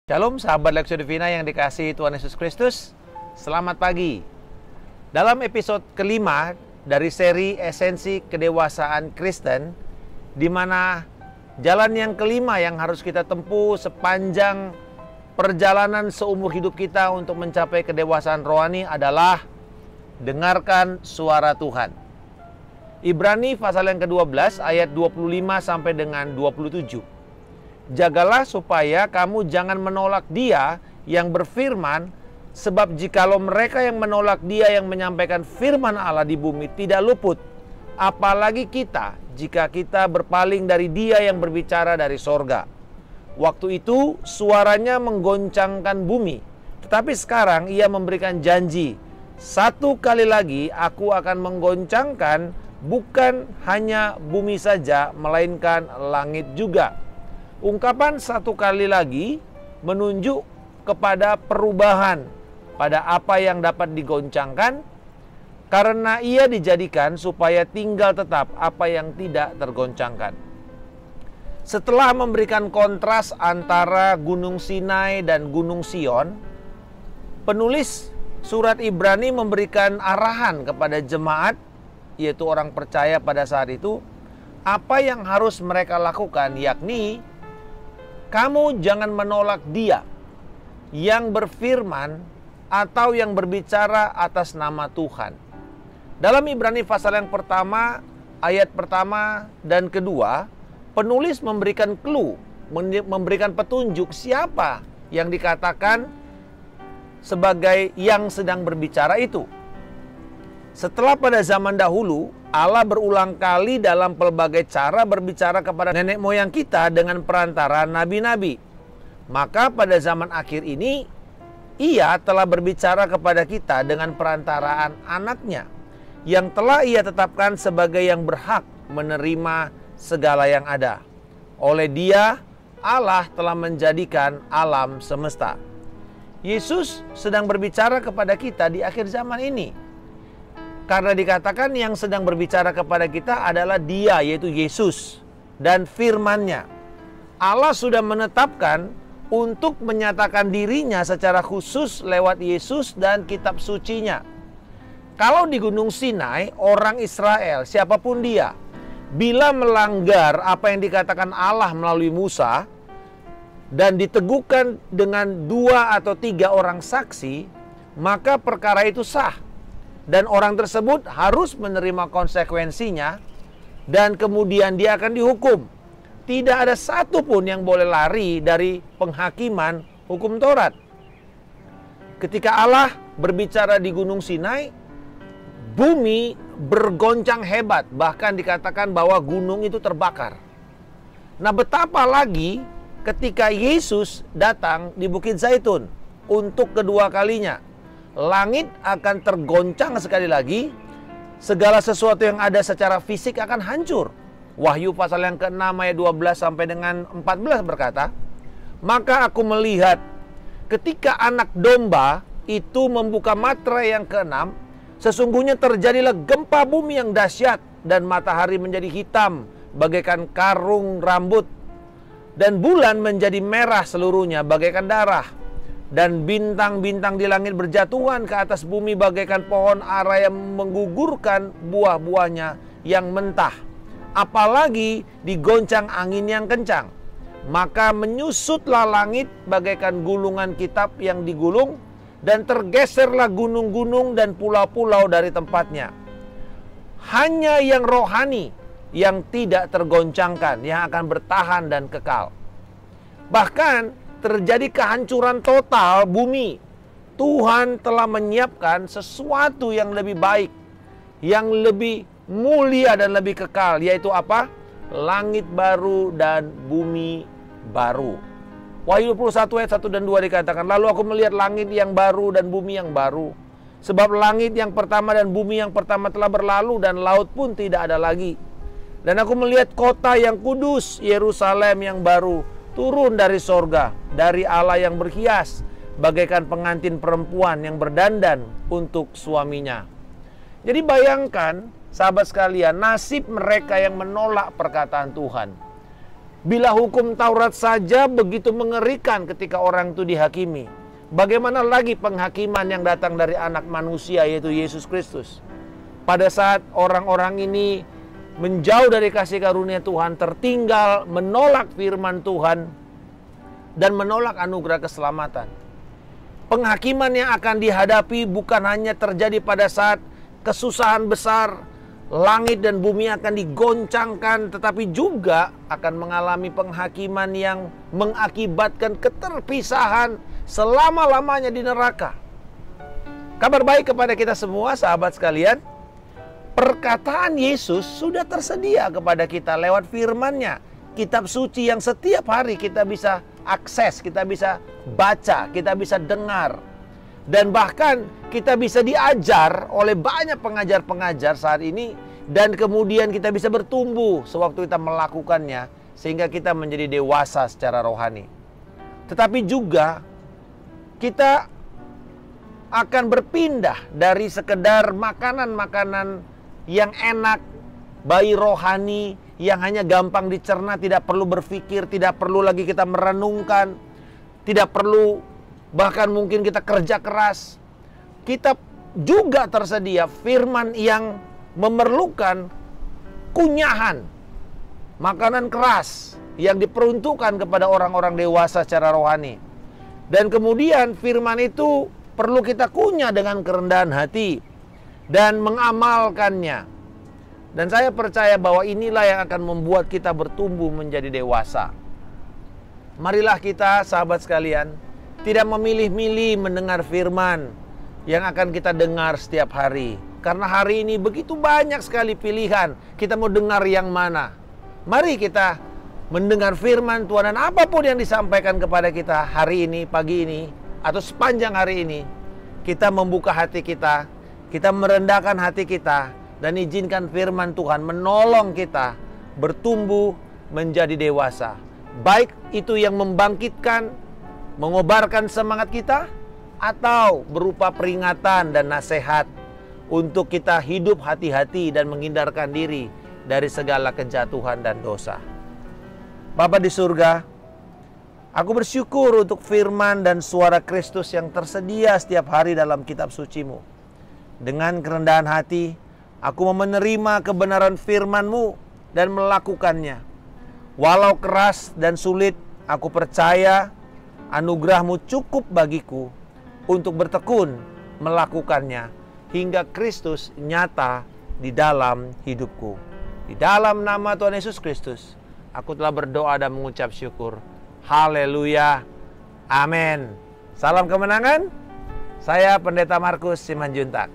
Shalom sahabat Lexio Divina yang dikasihi Tuhan Yesus Kristus. Selamat pagi. Dalam episode kelima dari seri Esensi Kedewasaan Kristen, di mana jalan yang kelima yang harus kita tempuh sepanjang perjalanan seumur hidup kita untuk mencapai kedewasaan rohani adalah dengarkan suara Tuhan. Ibrani pasal yang ke-12 ayat 25 sampai dengan 27. Jagalah supaya kamu jangan menolak Dia yang berfirman, sebab jikalau mereka yang menolak Dia yang menyampaikan firman Allah di bumi tidak luput, apalagi kita jika kita berpaling dari Dia yang berbicara dari sorga. Waktu itu suaranya menggoncangkan bumi, tetapi sekarang Ia memberikan janji, satu kali lagi aku akan menggoncangkan bukan hanya bumi saja, melainkan langit juga. Ungkapan satu kali lagi menunjuk kepada perubahan pada apa yang dapat digoncangkan, karena ia dijadikan supaya tinggal tetap apa yang tidak tergoncangkan. Setelah memberikan kontras antara Gunung Sinai dan Gunung Sion, penulis surat Ibrani memberikan arahan kepada jemaat, yaitu orang percaya pada saat itu, apa yang harus mereka lakukan, yakni kamu jangan menolak Dia yang berfirman atau yang berbicara atas nama Tuhan. Dalam Ibrani pasal yang pertama, ayat pertama dan kedua, penulis memberikan clue, memberikan petunjuk siapa yang dikatakan sebagai yang sedang berbicara itu. Setelah pada zaman dahulu, Allah berulang kali dalam pelbagai cara berbicara kepada nenek moyang kita dengan perantara nabi-nabi. Maka pada zaman akhir ini, Ia telah berbicara kepada kita dengan perantaraan anaknya, yang telah Ia tetapkan sebagai yang berhak menerima segala yang ada. Oleh Dia, Allah telah menjadikan alam semesta. Yesus sedang berbicara kepada kita di akhir zaman ini. Karena dikatakan yang sedang berbicara kepada kita adalah Dia, yaitu Yesus, dan firman-Nya. Allah sudah menetapkan untuk menyatakan dirinya secara khusus lewat Yesus dan kitab suci-Nya. Kalau di Gunung Sinai, orang Israel, siapapun dia, bila melanggar apa yang dikatakan Allah melalui Musa, dan diteguhkan dengan 2 atau 3 orang saksi, maka perkara itu sah. Dan orang tersebut harus menerima konsekuensinya, dan kemudian dia akan dihukum. Tidak ada satupun yang boleh lari dari penghakiman hukum Taurat. Ketika Allah berbicara di Gunung Sinai, bumi bergoncang hebat, bahkan dikatakan bahwa gunung itu terbakar. Nah, betapa lagi ketika Yesus datang di Bukit Zaitun untuk kedua kalinya. Langit akan tergoncang sekali lagi, segala sesuatu yang ada secara fisik akan hancur. Wahyu pasal yang ke-6 ayat 12 sampai dengan 14 berkata, maka aku melihat ketika anak domba itu membuka materai yang ke-6, sesungguhnya terjadilah gempa bumi yang dahsyat, dan matahari menjadi hitam bagaikan karung rambut, dan bulan menjadi merah seluruhnya bagaikan darah. Dan bintang-bintang di langit berjatuhan ke atas bumi bagaikan pohon ara yang menggugurkan buah-buahnya yang mentah. Apalagi digoncang angin yang kencang. Maka menyusutlah langit bagaikan gulungan kitab yang digulung, dan tergeserlah gunung-gunung dan pulau-pulau dari tempatnya. Hanya yang rohani yang tidak tergoncangkan, yang akan bertahan dan kekal. Bahkan terjadi kehancuran total bumi. Tuhan telah menyiapkan sesuatu yang lebih baik, yang lebih mulia dan lebih kekal, yaitu apa? Langit baru dan bumi baru. Wahyu 21 ayat 1 dan 2 dikatakan, lalu aku melihat langit yang baru dan bumi yang baru. Sebab langit yang pertama dan bumi yang pertama telah berlalu, dan laut pun tidak ada lagi. Dan aku melihat kota yang kudus, Yerusalem yang baru, turun dari sorga, dari Allah yang berhias, bagaikan pengantin perempuan yang berdandan untuk suaminya. Jadi bayangkan, sahabat sekalian, nasib mereka yang menolak perkataan Tuhan. Bila hukum Taurat saja begitu mengerikan ketika orang itu dihakimi, bagaimana lagi penghakiman yang datang dari anak manusia, yaitu Yesus Kristus. Pada saat orang-orang ini menjauh dari kasih karunia Tuhan, tertinggal, menolak firman Tuhan, dan menolak anugerah keselamatan. Penghakiman yang akan dihadapi bukan hanya terjadi pada saat kesusahan besar, langit dan bumi akan digoncangkan, tetapi juga akan mengalami penghakiman yang mengakibatkan keterpisahan selama-lamanya di neraka. Kabar baik kepada kita semua, sahabat sekalian. Perkataan Yesus sudah tersedia kepada kita lewat firman-Nya, kitab suci yang setiap hari kita bisa akses, kita bisa baca, kita bisa dengar. Dan bahkan kita bisa diajar oleh banyak pengajar-pengajar saat ini. Dan kemudian kita bisa bertumbuh sewaktu kita melakukannya, sehingga kita menjadi dewasa secara rohani. Tetapi juga kita akan berpindah dari sekedar makanan-makanan yang enak, bayi rohani, yang hanya gampang dicerna, tidak perlu berpikir, tidak perlu lagi kita merenungkan, tidak perlu bahkan mungkin kita kerja keras. Kita juga tersedia firman yang memerlukan kunyahan, makanan keras yang diperuntukkan kepada orang-orang dewasa secara rohani. Dan kemudian firman itu perlu kita kunyah dengan kerendahan hati dan mengamalkannya. Dan saya percaya bahwa inilah yang akan membuat kita bertumbuh menjadi dewasa. Marilah kita, sahabat sekalian, tidak memilih-milih mendengar firman yang akan kita dengar setiap hari. Karena hari ini begitu banyak sekali pilihan, kita mau dengar yang mana. Mari kita mendengar firman Tuhan, dan apapun yang disampaikan kepada kita hari ini, pagi ini, atau sepanjang hari ini, kita membuka hati kita merendahkan hati kita, dan izinkan firman Tuhan menolong kita bertumbuh menjadi dewasa. Baik itu yang membangkitkan, mengobarkan semangat kita, atau berupa peringatan dan nasihat untuk kita hidup hati-hati dan menghindarkan diri dari segala kejatuhan dan dosa. Bapa di surga, aku bersyukur untuk firman dan suara Kristus yang tersedia setiap hari dalam kitab suci-Mu. Dengan kerendahan hati, aku mau menerima kebenaran firman-Mu dan melakukannya. Walau keras dan sulit, aku percaya anugerah-Mu cukup bagiku untuk bertekun melakukannya hingga Kristus nyata di dalam hidupku. Di dalam nama Tuhan Yesus Kristus, aku telah berdoa dan mengucap syukur. Haleluya. Amin. Salam kemenangan. Saya Pendeta Markus Simanjuntak.